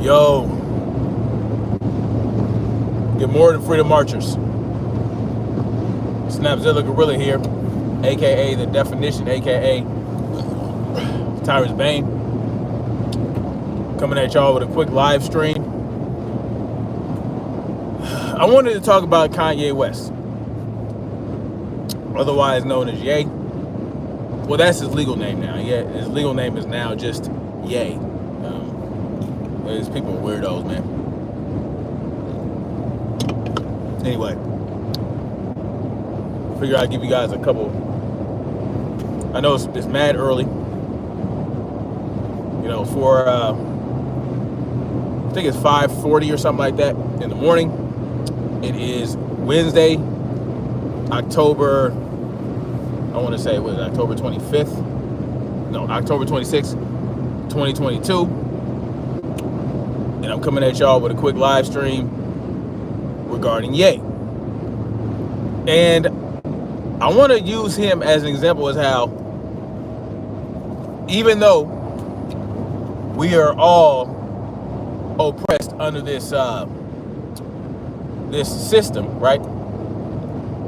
Yo, good morning, Freedom Marchers. Snapzilla Gorilla here, aka The Definition, aka Tyrus Bane, coming at y'all with a quick live stream. I wanted to talk about Kanye West, otherwise known as Ye. Well, that's his legal name now. Yeah, his legal name is now just Ye. These people are weirdos, man. Anyway, figure I'd give you guys a couple. I know it's mad early. You know, for I think it's 5:40 or something like that in the morning. It is Wednesday, October. I want to say it was October 25th. No, October 26th, 2022. And I'm coming at y'all with a quick live stream regarding Ye. And I want to use him as an example as how, even though we are all oppressed under this this system, right?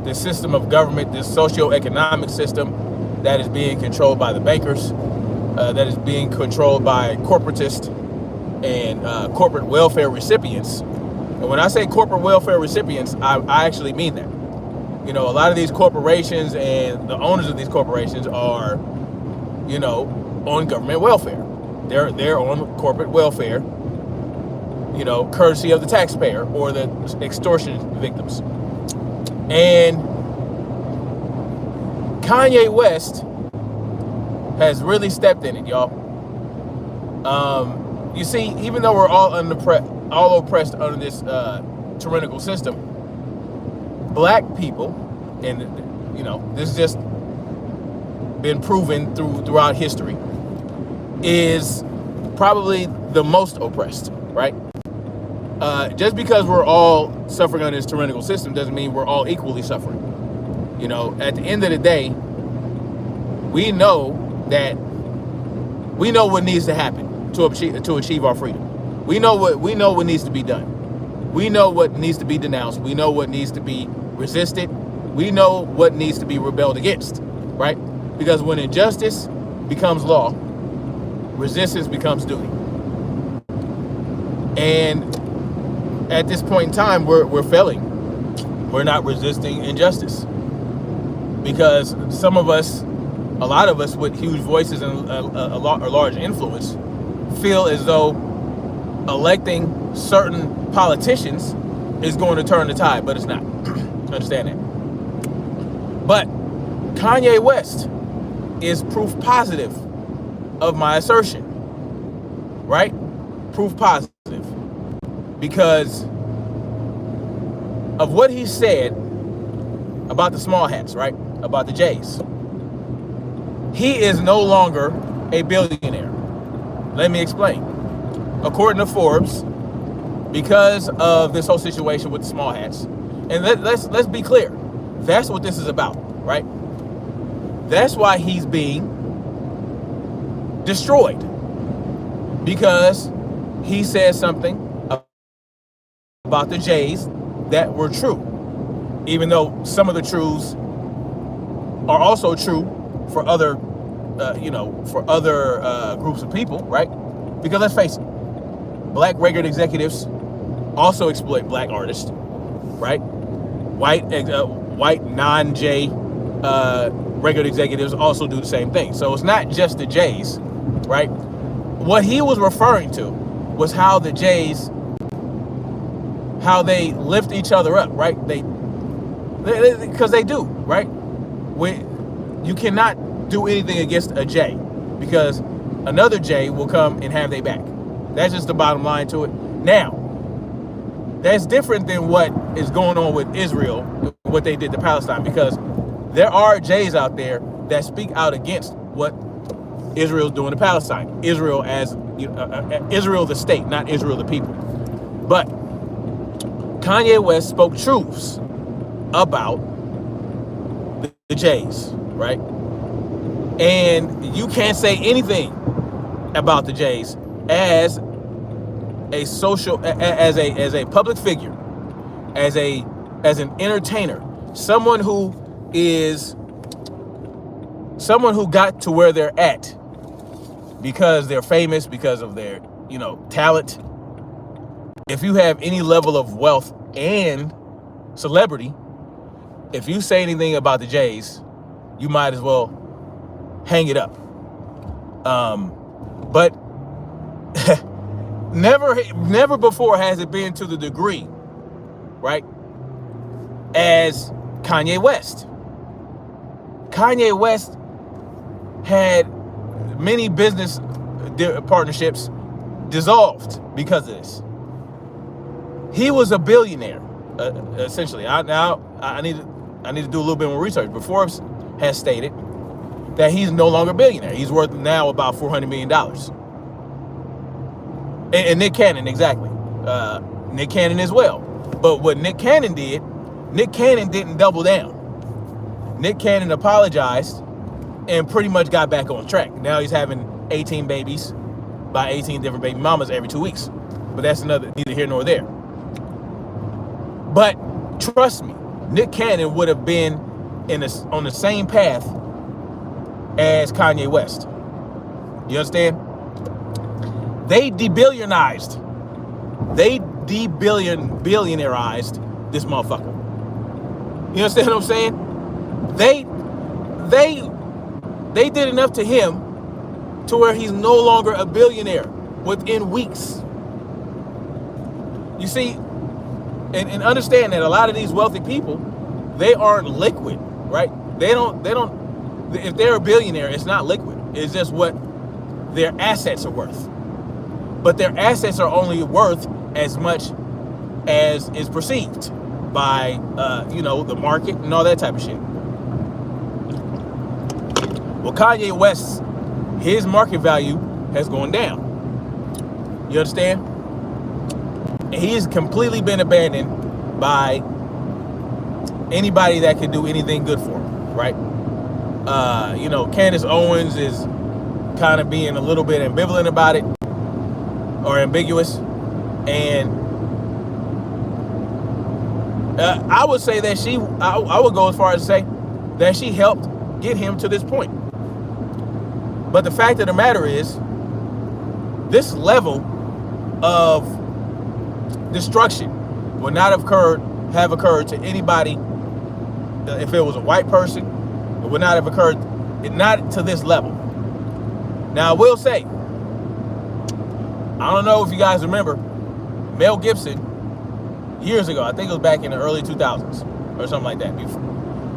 This system of government, this socio-economic system that is being controlled by the bankers, that is being controlled by corporatists and corporate welfare recipients. And when I say corporate welfare recipients, I actually mean that. You know, a lot of these corporations and the owners of these corporations are, you know, on government welfare. They're on corporate welfare, you know, courtesy of the taxpayer or the extortion victims. And Kanye West has really stepped in it, y'all. You see, even though we're all oppressed under this tyrannical system, black people, and you know, this has just been proven throughout history, is probably the most oppressed, right? Just because we're all suffering under this tyrannical system doesn't mean we're all equally suffering. You know, at the end of the day, we know what needs to happen to achieve our freedom. We know what needs to be done. We know what needs to be denounced. We know what needs to be resisted. We know what needs to be rebelled against, right? Because when injustice becomes law, resistance becomes duty. And at this point in time, we're failing. We're not resisting injustice because some of us, a lot of us with huge voices and a large influence, feel as though electing certain politicians is going to turn the tide, but it's not. Understand that. But Kanye West is proof positive of my assertion, right? Proof positive. Because of what he said about the small hats, right? About the Jays. He is no longer a billionaire. Let me explain. According to Forbes, because of this whole situation with the small hats, and let's be clear, that's what this is about, right? That's why he's being destroyed, because he said something about the Jays that were true, even though some of the truths are also true for other groups of people, right? Because let's face it, black record executives also exploit black artists, right? White non-J record executives also do the same thing. So it's not just the Jays, right? What he was referring to was how the Jays, how they lift each other up, right? Because they do, right? You cannot do anything against a J because another J will come and have their back. That's just the bottom line to it. Now, that's different than what is going on with Israel, what they did to Palestine, because there are J's out there that speak out against what Israel's doing to Palestine. Israel as Israel the state, not Israel the people. But Kanye West spoke truths about the Jays, right? And you can't say anything about the Jays as a social, as a public figure, as an entertainer, someone who got to where they're at because they're famous, because of their, talent. If you have any level of wealth and celebrity, if you say anything about the Jays, you might as well hang it up. But never before has it been to the degree, right, as Kanye West. Kanye West had many business partnerships dissolved because of this. He was a billionaire, essentially. I need to do a little bit more research. But Forbes has stated that he's no longer a billionaire. He's worth now about $400 million. And Nick Cannon, exactly. Nick Cannon as well. But what Nick Cannon didn't double down. Nick Cannon apologized and pretty much got back on track. Now he's having 18 babies by 18 different baby mamas every 2 weeks. But that's neither here nor there. But trust me, Nick Cannon would have been on the same path as Kanye West. You understand? They billionairized this motherfucker. You understand what I'm saying? They did enough to him to where he's no longer a billionaire within weeks. You see, and understand that a lot of these wealthy people, they aren't liquid, right? They don't, if they're a billionaire, it's not liquid. It's just what their assets are worth. But their assets are only worth as much as is perceived by, the market and all that type of shit. Well, Kanye West, his market value has gone down. You understand? And he's completely been abandoned by anybody that could do anything good for him, right? Candace Owens is kind of being a little bit ambivalent about it, or ambiguous, and I would say that I would go as far as to say that she helped get him to this point. But the fact of the matter is, this level of destruction would not have occurred to anybody. If it was a white person, it would not have occurred, not to this level. Now, I will say, I don't know if you guys remember, Mel Gibson, years ago, I think it was back in the early 2000s or something like that,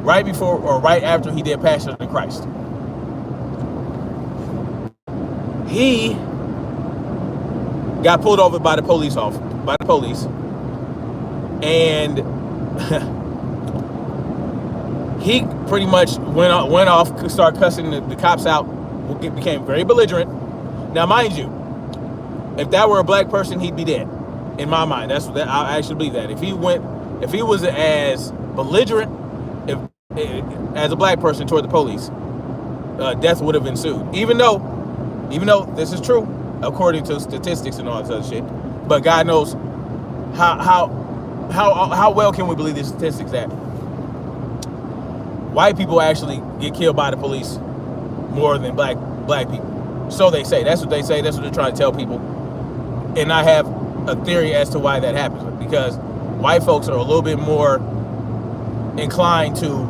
right before or right after he did Passion of the Christ. He got pulled over by the police, and he pretty much went off, started cussing the cops out, became very belligerent. Now, mind you, if that were a black person, he'd be dead. In my mind, I actually believe that. If he was as belligerent as a black person toward the police, death would have ensued. Even though this is true, according to statistics and all that other shit. But God knows how well can we believe these statistics that white people actually get killed by the police more than black people. So they say. That's what they say. That's what they're trying to tell people. And I have a theory as to why that happens, because white folks are a little bit more inclined to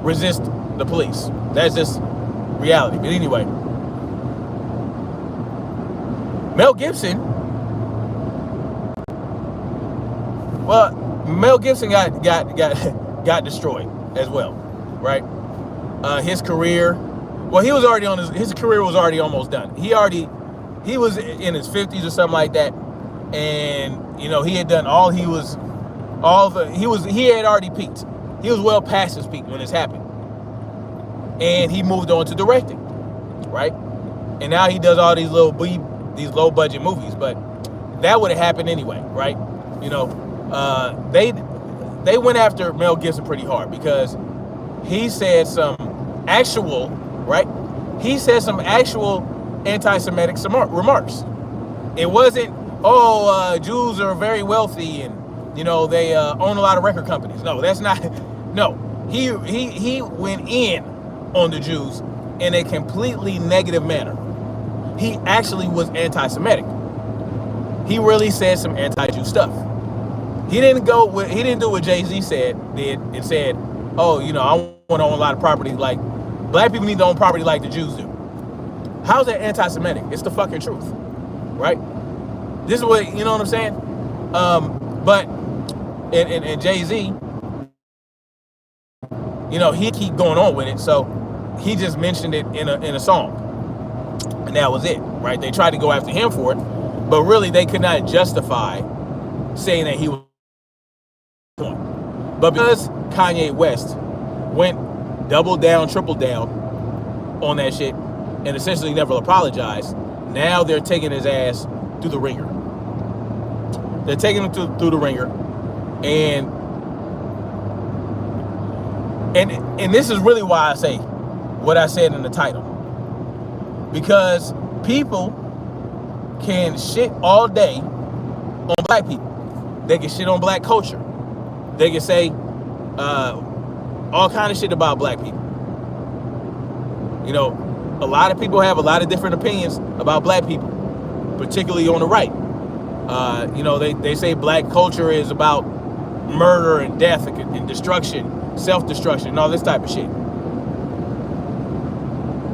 resist the police. That's just reality. But anyway, Mel Gibson got destroyed as well, right? His career, he was already his career was already almost done. He was in his 50s or something like that, and he had done he had already peaked. He was well past his peak when this happened, and he moved on to directing, right? And now he does all these low budget movies, but that would have happened anyway, right? They went after Mel Gibson pretty hard because he said some actual anti-Semitic remarks. It wasn't, Jews are very wealthy and they own a lot of record companies. No, that's not. No, he went in on the Jews in a completely negative manner. He actually was anti-Semitic. He really said some anti-Jew stuff. He didn't do what Jay-Z did and said, oh, I want to own a lot of property. Like, black people need to own property like the Jews do. How's that anti-Semitic? It's the fucking truth, right? This is what, you know what I'm saying? But and Jay-Z, he keep going on with it. So he just mentioned it in a song. And that was it, right? They tried to go after him for it, but really they could not justify saying that he was. But because Kanye West went double down, triple down on that shit and essentially never apologized, now they're taking his ass through the ringer. They're taking him through the ringer, and this is really why I say what I said in the title. Because people can shit all day on black people. They can shit on black culture. They can say all kind of shit about black people. A lot of people have a lot of different opinions about black people, particularly on the right. They say black culture is about murder and death and destruction, self-destruction, and all this type of shit.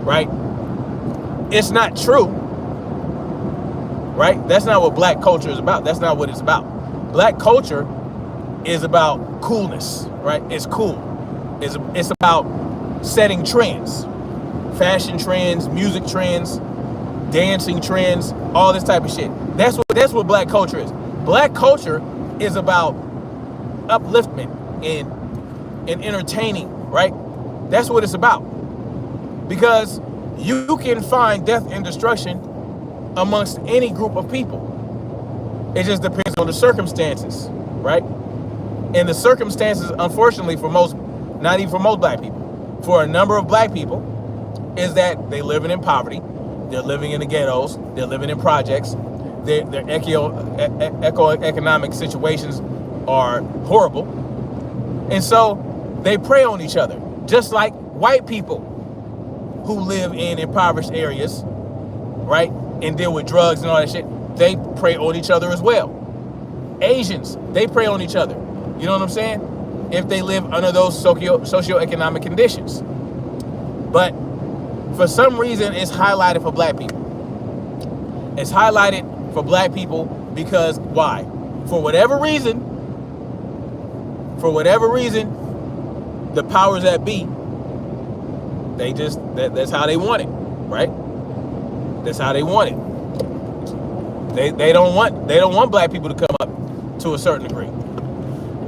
Right? It's not true. Right? That's not what black culture is about. That's not what it's about. Black culture is about coolness, right? It's cool. It's about setting trends, fashion trends, music trends, dancing trends, all this type of shit. That's what black culture is. Black culture is about upliftment and entertaining, right? That's what it's about. Because you can find death and destruction amongst any group of people. It just depends on the circumstances, right? And the circumstances, unfortunately, not even for most black people, for a number of black people, is that they living in poverty, they're living in the ghettos, they're living in projects, their economic situations are horrible, and so they prey on each other, just like white people who live in impoverished areas, right, and deal with drugs and all that shit. They prey on each other as well. Asians, they prey on each other. You know what I'm saying? If they live under those socioeconomic conditions. But for some reason, it's highlighted for black people. It's highlighted for black people because why? For whatever reason, the powers that be, that's how they want it, right? That's how they want it. They don't want black people to come up to a certain degree.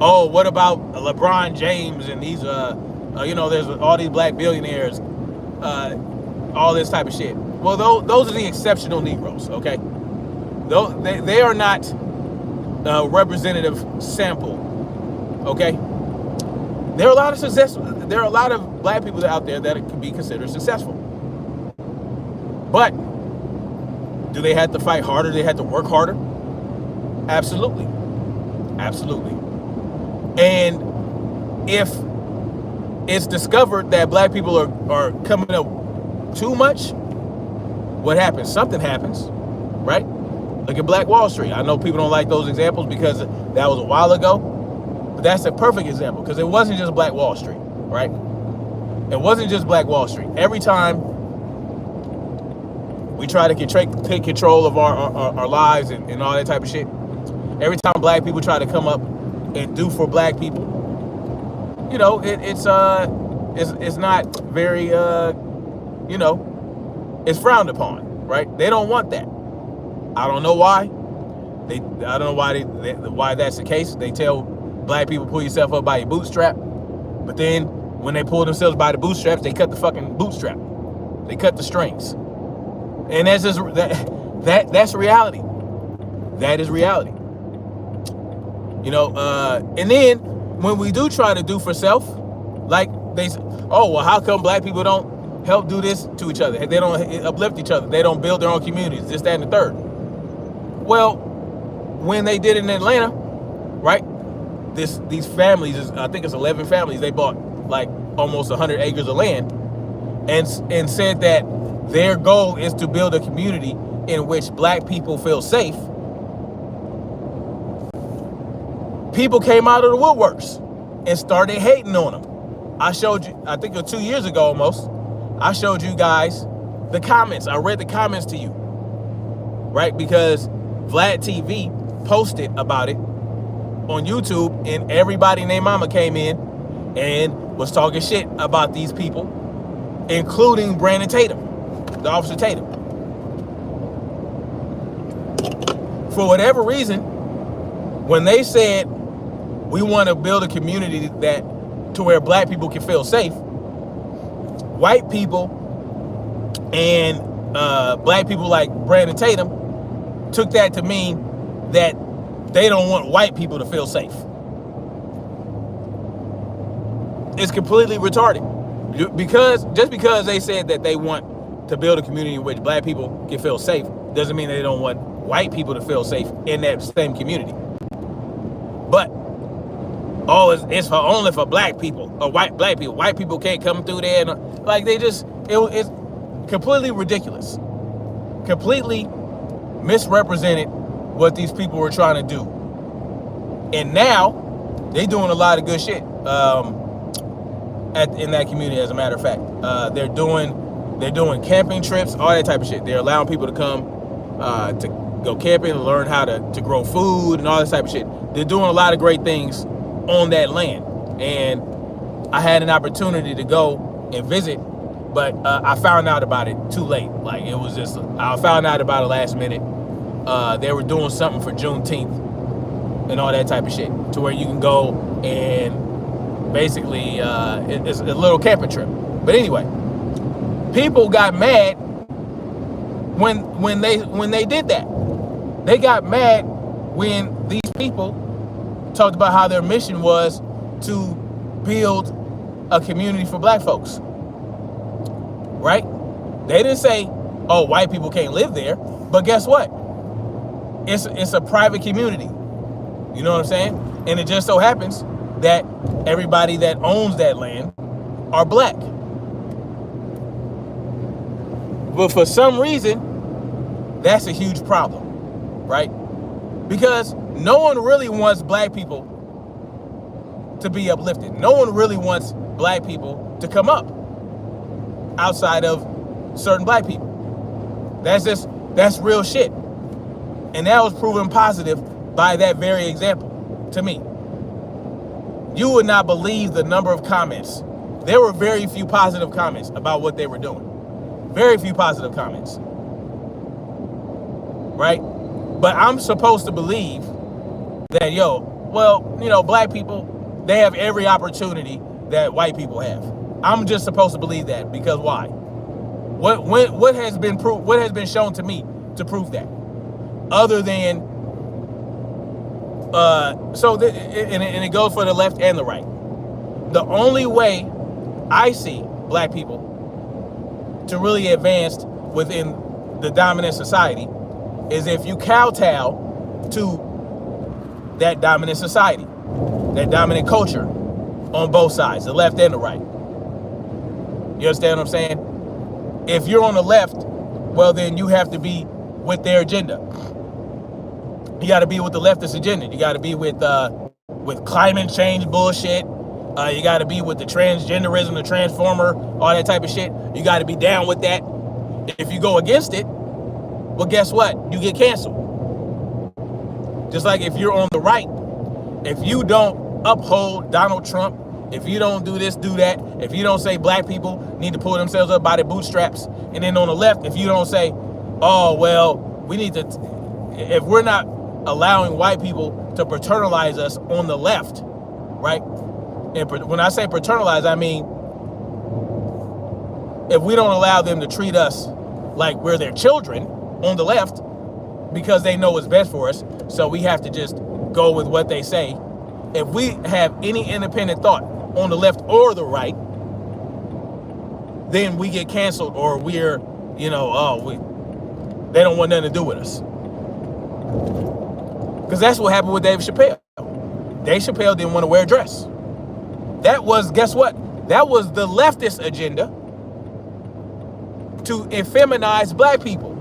Oh, what about LeBron James and these there's all these black billionaires, all this type of shit. Well, those are the exceptional Negroes, okay? They are not a representative sample, okay? There are a lot of black people out there that can be considered successful. But do they have to fight harder? Do they have to work harder? Absolutely. Absolutely. And if it's discovered that black people are coming up too much, what happens? Something happens, right? Look at Black Wall Street. I know people don't like those examples because that was a while ago, but that's a perfect example because it wasn't just Black Wall Street, right? It wasn't just Black Wall Street. Every time we try to take control of our lives and all that type of shit, every time black people try to come up and do for black people, it's not very it's frowned upon, right? They don't want that. I don't know why. I don't know why that's the case. They tell black people, pull yourself up by your bootstrap, but then when they pull themselves by the bootstraps, they cut the fucking bootstrap. They cut the strings, and that's just that's reality. That is reality. And then when we do try to do for self, like they say, oh, well, how come black people don't help do this to each other? They don't uplift each other. They don't build their own communities, this, that, and the third. Well, when they did it in Atlanta, right? These families, I think it's 11 families, they bought like almost 100 acres of land, and said that their goal is to build a community in which black people feel safe. People came out of the woodworks and started hating on them. I showed you, I think it was 2 years ago almost, I showed you guys the comments. I read the comments to you, right? Because Vlad TV posted about it on YouTube, and everybody and their mama came in and was talking shit about these people, including Brandon Tatum, the Officer Tatum. For whatever reason, when they said we want to build a community that to where black people can feel safe, white people and black people like Brandon Tatum took that to mean that they don't want white people to feel safe. It's completely retarded. Just because they said that they want to build a community in which black people can feel safe doesn't mean they don't want white people to feel safe in that same community. But it's only for black people or black people. White people can't come through there, and like it's completely ridiculous. Completely misrepresented what these people were trying to do. And now they're doing a lot of good shit in that community. As a matter of fact, they're doing camping trips, all that type of shit. They're allowing people to come to go camping and learn how to grow food and all this type of shit. They're doing a lot of great things on that land. And I had an opportunity to go and visit, but I found out about it too late. Like, it was just, I found out about it last minute. They were doing something for Juneteenth and all that type of shit, to where you can go and basically it's a little camping trip. But anyway, people got mad when they did that. They got mad when these people talked about how their mission was to build a community for black folks, right? They didn't say, oh, white people can't live there, but guess what? It's a private community. You know what I'm saying? And it just so happens that everybody that owns that land are black. But for some reason, that's a huge problem, right? Because no one really wants black people to be uplifted. No one really wants black people to come up outside of certain black people. That's real shit. And that was proven positive by that very example to me. You would not believe the number of comments. There were very few positive comments about what they were doing. Very few positive comments. Right? But I'm supposed to believe that, black people, they have every opportunity that white people have. I'm just supposed to believe that, because why? What has been shown to me to prove that? Other than and it goes for the left and the right. The only way I see black people to really advance within the dominant society is if you kowtow to that dominant society, that dominant culture on both sides, the left and the right. You understand what I'm saying? If you're on the left, well, then you have to be with their agenda. You got to be with the leftist agenda. You got to be with climate change bullshit. You got to be with the transgenderism, the transformer, all that type of shit. You got to be down with that. If you go against it, well, guess what? You get canceled. Just like if you're on the right, if you don't uphold Donald Trump, if you don't do this, do that, if you don't say black people need to pull themselves up by their bootstraps, and then on the left, if you don't say, oh, well, we need to, if we're not allowing white people to paternalize us on the left, right? And when I say paternalize, I mean, if we don't allow them to treat us like we're their children on the left, because they know what's best for us, so we have to just go with what they say. If we have any independent thought on the left or the right, then we get canceled, or we're, they don't want nothing to do with us. Because that's what happened with Dave Chappelle. Dave Chappelle didn't want to wear a dress. That was, guess what? That was the leftist agenda to effeminize black people.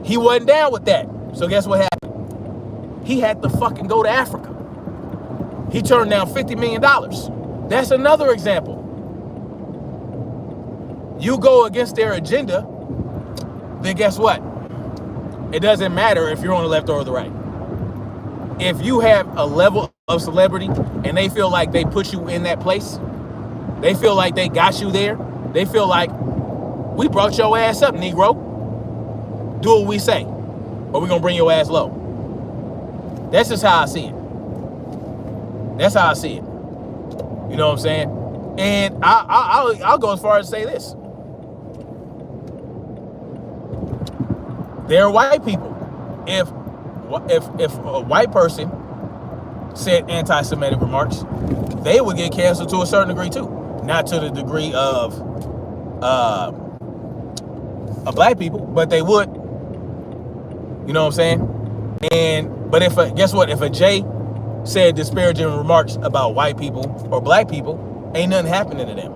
He wasn't down with that. So guess what happened? He had to fucking go to Africa. He turned down $50 million. That's another example. You go against their agenda, then guess what? It doesn't matter if you're on the left or the right. If you have a level of celebrity and they feel like they put you in that place, they feel like they got you there, they feel like, we brought your ass up, Negro. Do what we say, or we're gonna bring your ass low. That's just how I see it. That's how I see it. You know what I'm saying? And I'll go as far as to say this. There are white people. If a white person said anti-Semitic remarks, they would get canceled to a certain degree too. Not to the degree of black people, but they would. You know what I'm saying? But guess what? If a J said disparaging remarks about white people or black people, ain't nothing happening to them.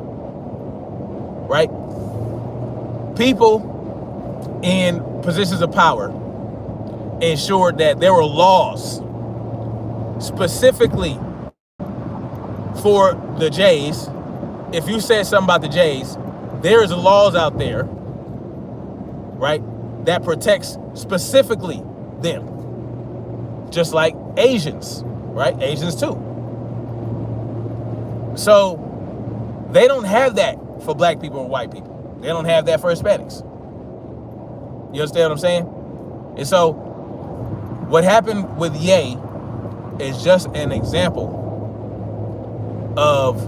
Right? People in positions of power ensured that there were laws specifically for the Jays. If you said something about the Jays, there's laws out there, right, that protects specifically them. Just like Asians, right? Asians too. So they don't have that for black people and white people. They don't have that for Hispanics. You understand what I'm saying? And so what happened with Ye is just an example of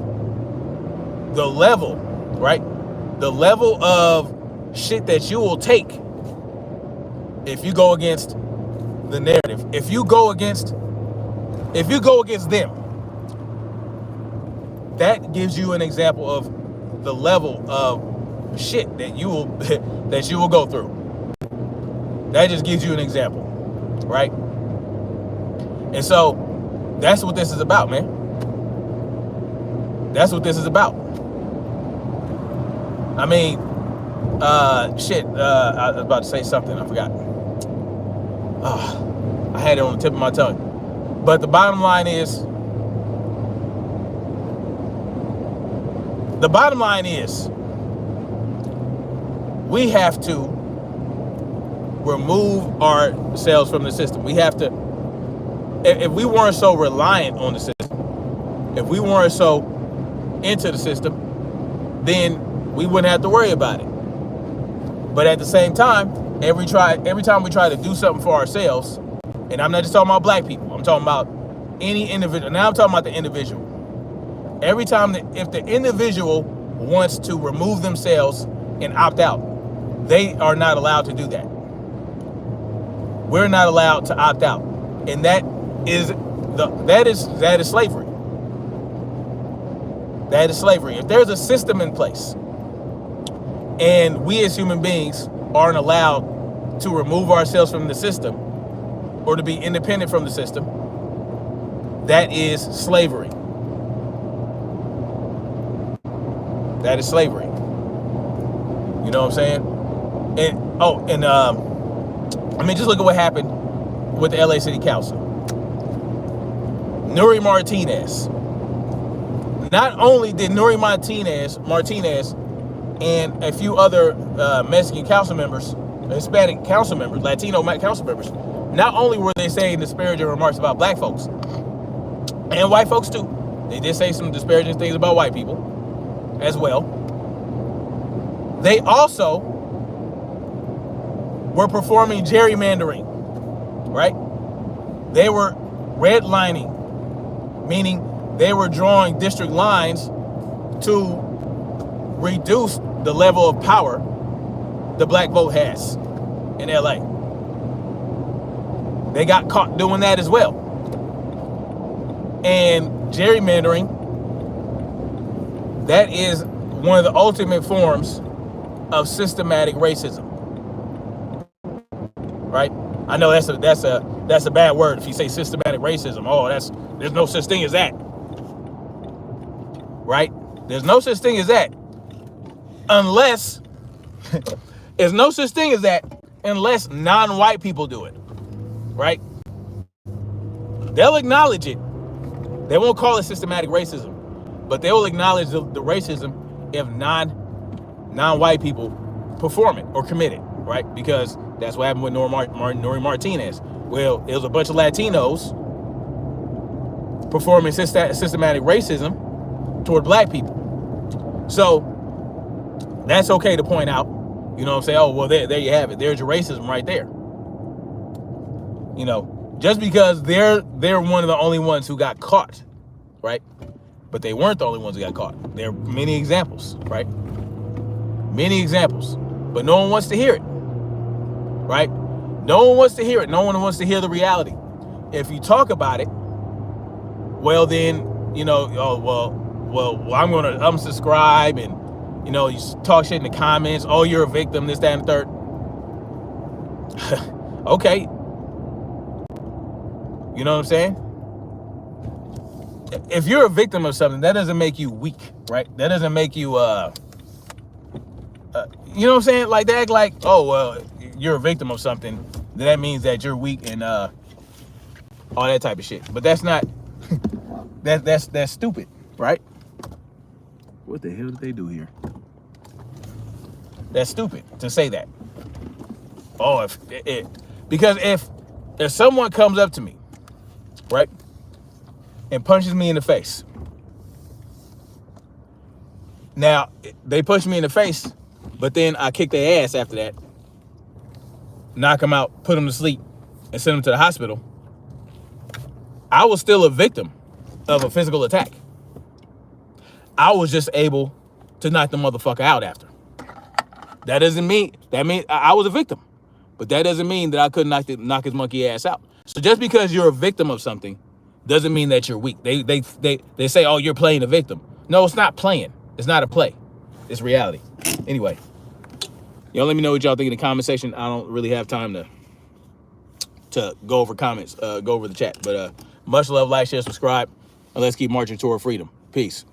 the level, right? The level of shit that you will take if you go against the narrative. If you go against them, that gives you an example of the level of shit that you will go through. That just gives you an example, right? And so that's what this is about, man. That's what this is about. I mean, I was about to say something, I forgot. I had it on the tip of my tongue. But the bottom line is, we have to remove ourselves from the system. We have to, if we weren't so reliant on the system, if we weren't so into the system, then we wouldn't have to worry about it. But at the same time, every time we try to do something for ourselves, and I'm not just talking about black people, I'm talking about any individual. Now I'm talking about the individual. Every time if the individual wants to remove themselves and opt out, they are not allowed to do that. We're not allowed to opt out, and that is slavery. That is slavery. If there's a system in place, and we as human beings aren't allowed to remove ourselves from the system or to be independent from the system, that is slavery. That is slavery. You know what I'm saying? I mean, just look at what happened with the LA City Council. Nuri Martinez. Not only did Nuri Martinez and a few other Mexican council members, Hispanic council members, Latino council members, not only were they saying disparaging remarks about black folks and white folks too, they did say some disparaging things about white people as well. They also were performing gerrymandering, right? They were redlining, meaning they were drawing district lines to reduce the level of power the black vote has in LA. They got caught doing that as well. And gerrymandering, that is one of the ultimate forms of systematic racism, right? I know that's a bad word. If you say systematic racism, oh, there's no such thing as that. Right? There's no such thing as that. Unless there's no such thing as that unless non-white people do it. Right? They'll acknowledge it. They won't call it systematic racism, but they will acknowledge the racism if non-white people perform it or commit it, right? Because that's what happened with Nori Martinez. Well, it was a bunch of Latinos performing systematic racism toward black people. So that's okay to point out. You know what I'm saying? Oh, well, there you have it. There's your racism right there. You know, just because they're one of the only ones who got caught, right? But they weren't the only ones who got caught. There are many examples, right? Many examples. But no one wants to hear it, right? No one wants to hear it. No one wants to hear the reality. If you talk about it, well then, you know, oh, well, I'm going to unsubscribe and, you know, you talk shit in the comments. Oh, you're a victim, this, that, and the third. Okay. You know what I'm saying? If you're a victim of something, that doesn't make you weak, right? That doesn't make you, you know what I'm saying? Like, they act like, oh, well, you're a victim of something. That means that you're weak and all that type of shit. But that's not, that's stupid, right? What the hell did they do here? That's stupid to say that. Oh, because if someone comes up to me, right, and punches me in the face. Now, they punch me in the face, but then I kick their ass after that, knock them out, put them to sleep, and send them to the hospital. I was still a victim of a physical attack. I was just able to knock the motherfucker out after. That means I was a victim, but that doesn't mean that I couldn't knock his monkey ass out. So just because you're a victim of something doesn't mean that you're weak. They say, oh, you're playing a victim. No, it's not playing. It's not a play. It's reality. Anyway, y'all let me know what y'all think in the comment section. I don't really have time to go over comments, go over the chat. But much love, like, share, subscribe, and let's keep marching toward freedom. Peace.